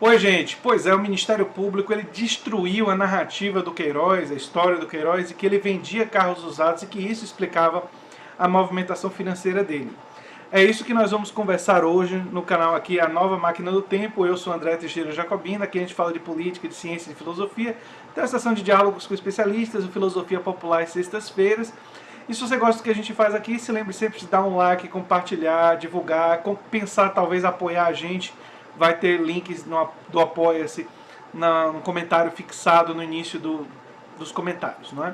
Oi, gente. Pois é, o Ministério Público ele destruiu a narrativa do Queiroz, a história do Queiroz, e que ele vendia carros usados e que isso explicava a movimentação financeira dele. É isso que nós vamos conversar hoje no canal aqui, A Nova Máquina do Tempo. Eu sou André Teixeira Jacobina, aqui a gente fala de política, de ciência e de filosofia. Tem a sessão de diálogos com especialistas, o Filosofia Popular às sextas-feiras. E se você gosta do que a gente faz aqui, se lembre sempre de dar um like, compartilhar, divulgar, pensar talvez apoiar a gente. Vai ter links do Apoia-se no comentário fixado no início dos comentários, não é?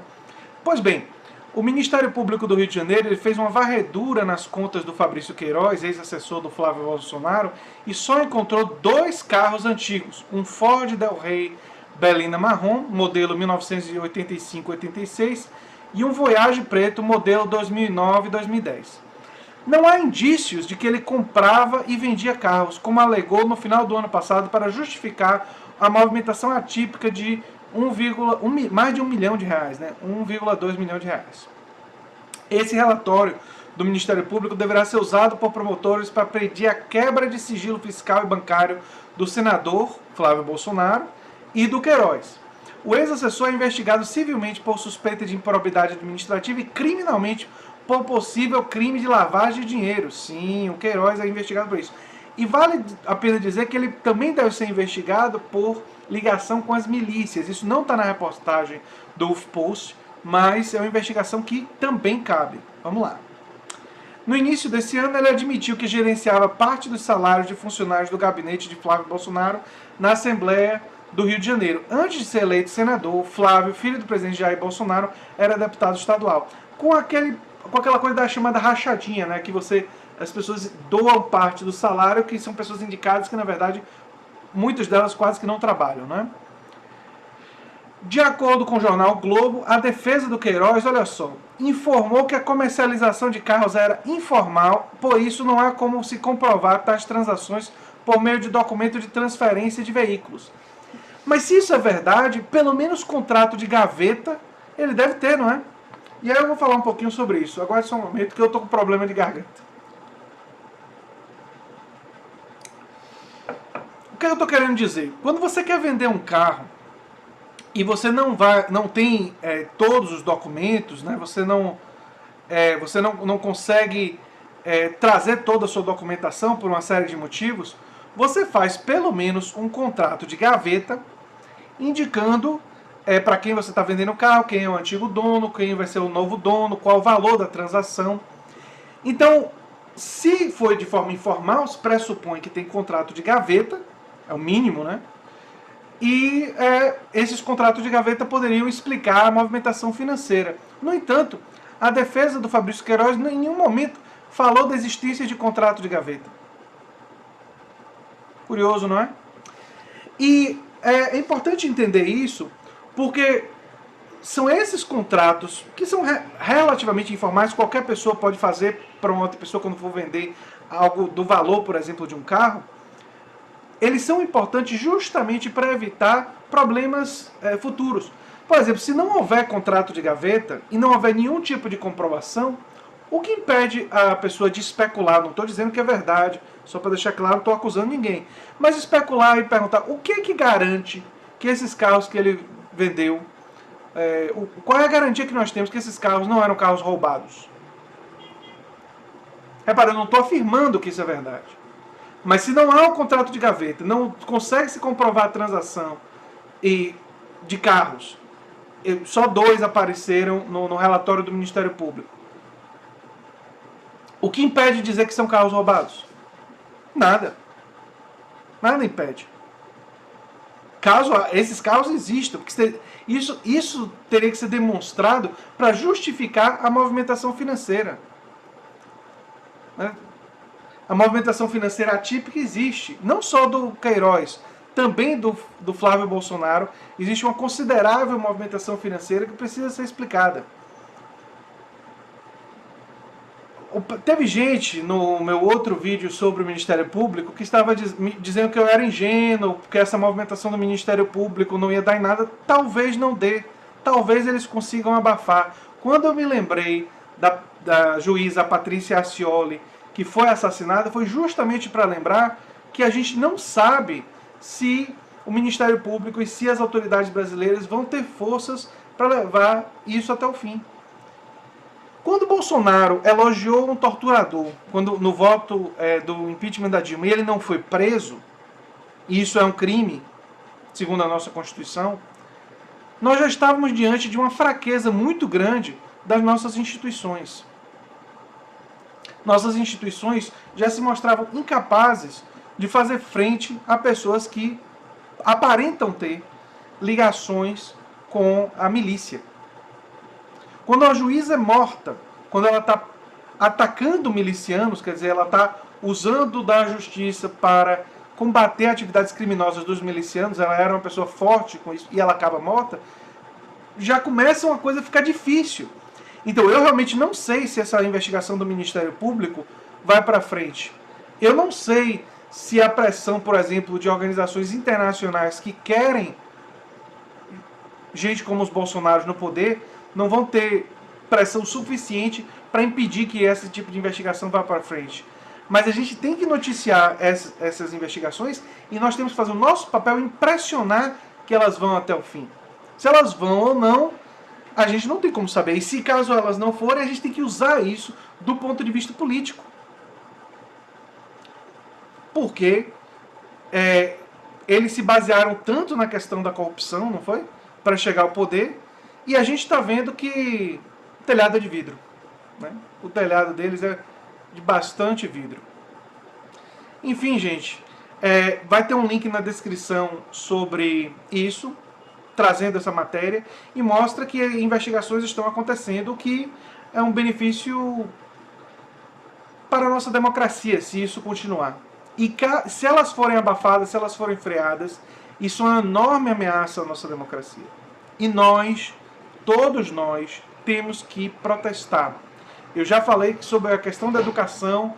Pois bem, o Ministério Público do Rio de Janeiro ele fez uma varredura nas contas do Fabrício Queiroz, ex-assessor do Flávio Bolsonaro, e só encontrou 2 carros antigos, um Ford Del Rey Berlina marrom, modelo 1985-86, e um Voyage preto, modelo 2009-2010. Não há indícios de que ele comprava e vendia carros, como alegou no final do ano passado para justificar a movimentação atípica de mais de R$1 milhão, né? 1,2 milhão de reais. Esse relatório do Ministério Público deverá ser usado por promotores para pedir a quebra de sigilo fiscal e bancário do senador Flávio Bolsonaro e do Queiroz. O ex-assessor é investigado civilmente por suspeita de improbidade administrativa e criminalmente por possível crime de lavagem de dinheiro. Sim, o Queiroz é investigado por isso. E vale a pena dizer que ele também deve ser investigado por ligação com as milícias. Isso não está na reportagem do UFPost, mas é uma investigação que também cabe. Vamos lá. No início desse ano, ele admitiu que gerenciava parte dos salários de funcionários do gabinete de Flávio Bolsonaro na Assembleia do Rio de Janeiro. Antes de ser eleito senador, Flávio, filho do presidente Jair Bolsonaro, era deputado estadual. Com aquela coisa da chamada rachadinha, né, que as pessoas doam parte do salário, que são pessoas indicadas que, na verdade, muitas delas quase que não trabalham, né? De acordo com o jornal o Globo, a defesa do Queiroz, olha só, informou que a comercialização de carros era informal, por isso não há como se comprovar tais transações por meio de documento de transferência de veículos. Mas se isso é verdade, pelo menos contrato de gaveta ele deve ter, não é? E aí eu vou falar um pouquinho sobre isso. Agora é só um momento que eu tô com problema de garganta. O que eu tô querendo dizer? Quando você quer vender um carro e você não tem todos os documentos, né? Você não consegue trazer toda a sua documentação por uma série de motivos, você faz pelo menos um contrato de gaveta indicando para quem você está vendendo o carro, quem é o antigo dono, quem vai ser o novo dono, qual o valor da transação. Então, se foi de forma informal, se pressupõe que tem contrato de gaveta, é o mínimo, né? E esses contratos de gaveta poderiam explicar a movimentação financeira. No entanto, a defesa do Fabrício Queiroz em nenhum momento falou da existência de contrato de gaveta. Curioso, não é? E é importante entender isso, porque são esses contratos que são relativamente informais, qualquer pessoa pode fazer para uma outra pessoa quando for vender algo do valor, por exemplo, de um carro. Eles são importantes justamente para evitar problemas futuros. Por exemplo, se não houver contrato de gaveta e não houver nenhum tipo de comprovação, o que impede a pessoa de especular? Não estou dizendo que é verdade, só para deixar claro, não estou acusando ninguém. Mas especular e perguntar o que garante que esses carros que ele vendeu, qual é a garantia que nós temos que esses carros não eram carros roubados? Repara, eu não estou afirmando que isso é verdade. Mas se não há um contrato de gaveta, não consegue se comprovar a transação de carros, só 2 apareceram no relatório do Ministério Público. O que impede de dizer que são carros roubados? Nada. Nada impede. Caso esses carros existam, porque isso teria que ser demonstrado para justificar a movimentação financeira. Né? A movimentação financeira atípica existe, não só do Queiroz, também do Flávio Bolsonaro. Existe uma considerável movimentação financeira que precisa ser explicada. Teve gente no meu outro vídeo sobre o Ministério Público que estava dizendo que eu era ingênuo, porque essa movimentação do Ministério Público não ia dar em nada. Talvez não dê, talvez eles consigam abafar. Quando eu me lembrei da juíza Patrícia Acioli, que foi assassinada, foi justamente para lembrar que a gente não sabe se o Ministério Público e se as autoridades brasileiras vão ter forças para levar isso até o fim. Quando Bolsonaro elogiou um torturador, quando no voto do impeachment da Dilma, e ele não foi preso, e isso é um crime, segundo a nossa Constituição, nós já estávamos diante de uma fraqueza muito grande das nossas instituições. Nossas instituições já se mostravam incapazes de fazer frente a pessoas que aparentam ter ligações com a milícia. Quando a juíza é morta, quando ela está atacando milicianos, quer dizer, ela está usando da justiça para combater atividades criminosas dos milicianos, ela era uma pessoa forte com isso e ela acaba morta, já começa uma coisa a ficar difícil. Então eu realmente não sei se essa investigação do Ministério Público vai para frente. Eu não sei se a pressão, por exemplo, de organizações internacionais que querem gente como os Bolsonaros no poder, não vão ter pressão suficiente para impedir que esse tipo de investigação vá para frente. Mas a gente tem que noticiar essas investigações e nós temos que fazer o nosso papel em pressionar que elas vão até o fim. Se elas vão ou não, a gente não tem como saber. E se caso elas não forem, a gente tem que usar isso do ponto de vista político. Porque eles se basearam tanto na questão da corrupção, não foi? Para chegar ao poder. E a gente está vendo que o telhado é de vidro. Né? O telhado deles é de bastante vidro. Enfim, gente, vai ter um link na descrição sobre isso, trazendo essa matéria, e mostra que investigações estão acontecendo, o que é um benefício para a nossa democracia, se isso continuar. E se elas forem abafadas, se elas forem freadas, isso é uma enorme ameaça à nossa democracia. E nós, todos nós, temos que protestar. Eu já falei sobre a questão da educação,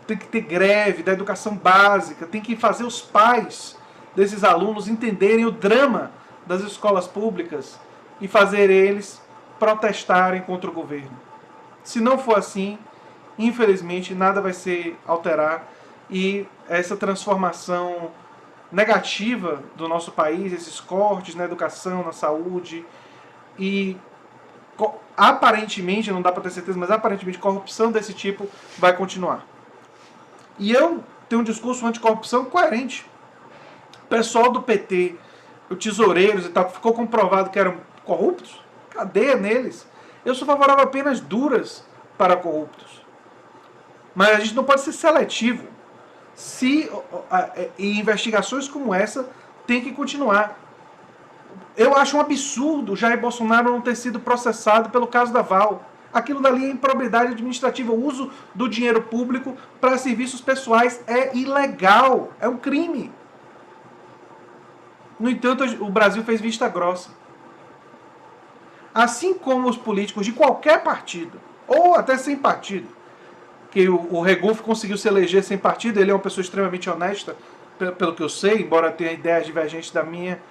tem que ter greve da educação básica, tem que fazer os pais desses alunos entenderem o drama das escolas públicas e fazer eles protestarem contra o governo. Se não for assim, infelizmente, nada vai se alterar e essa transformação negativa do nosso país, esses cortes na educação, na saúde e aparentemente, não dá para ter certeza, mas aparentemente corrupção desse tipo vai continuar. E eu tenho um discurso anticorrupção coerente. O pessoal do PT, os tesoureiros e tal, ficou comprovado que eram corruptos, cadeia neles. Eu sou favorável a penas duras para corruptos. Mas a gente não pode ser seletivo. E investigações como essa tem que continuar. Eu acho um absurdo Jair Bolsonaro não ter sido processado pelo caso da Val. Aquilo dali é improbidade administrativa. O uso do dinheiro público para serviços pessoais é ilegal. É um crime. No entanto, o Brasil fez vista grossa. Assim como os políticos de qualquer partido, ou até sem partido, que o Regufe conseguiu se eleger sem partido, ele é uma pessoa extremamente honesta, pelo que eu sei, embora tenha ideias divergentes da minha,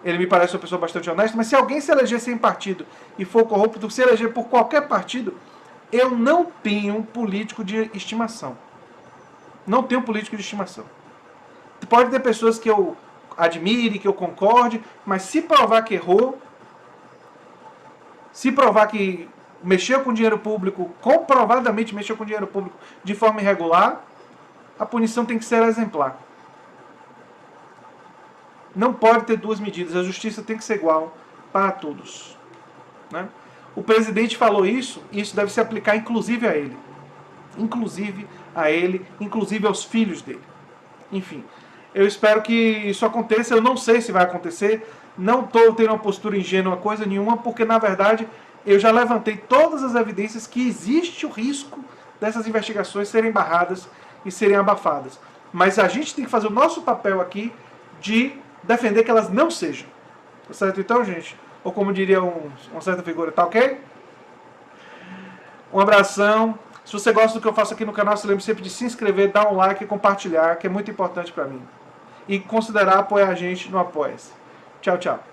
ele me parece uma pessoa bastante honesta, mas se alguém se eleger sem partido e for corrupto, se eleger por qualquer partido, eu não tenho político de estimação. Não tenho político de estimação. Pode ter pessoas que eu admire, que eu concorde, mas se provar que errou, se provar que mexeu com dinheiro público, comprovadamente mexeu com dinheiro público de forma irregular, a punição tem que ser exemplar. Não pode ter duas medidas, a justiça tem que ser igual para todos. Né? O presidente falou isso, e isso deve se aplicar inclusive a ele. Inclusive a ele, inclusive aos filhos dele. Enfim, eu espero que isso aconteça, eu não sei se vai acontecer, não estou tendo uma postura ingênua, coisa nenhuma, porque na verdade eu já levantei todas as evidências que existe o risco dessas investigações serem barradas e serem abafadas. Mas a gente tem que fazer o nosso papel aqui de defender que elas não sejam. Tá certo então, gente? Ou como diria uma certa figura, tá ok? Um abração. Se você gosta do que eu faço aqui no canal, se lembre sempre de se inscrever, dar um like e compartilhar, que é muito importante para mim. E considerar apoiar a gente no Apoia-se. Tchau, tchau.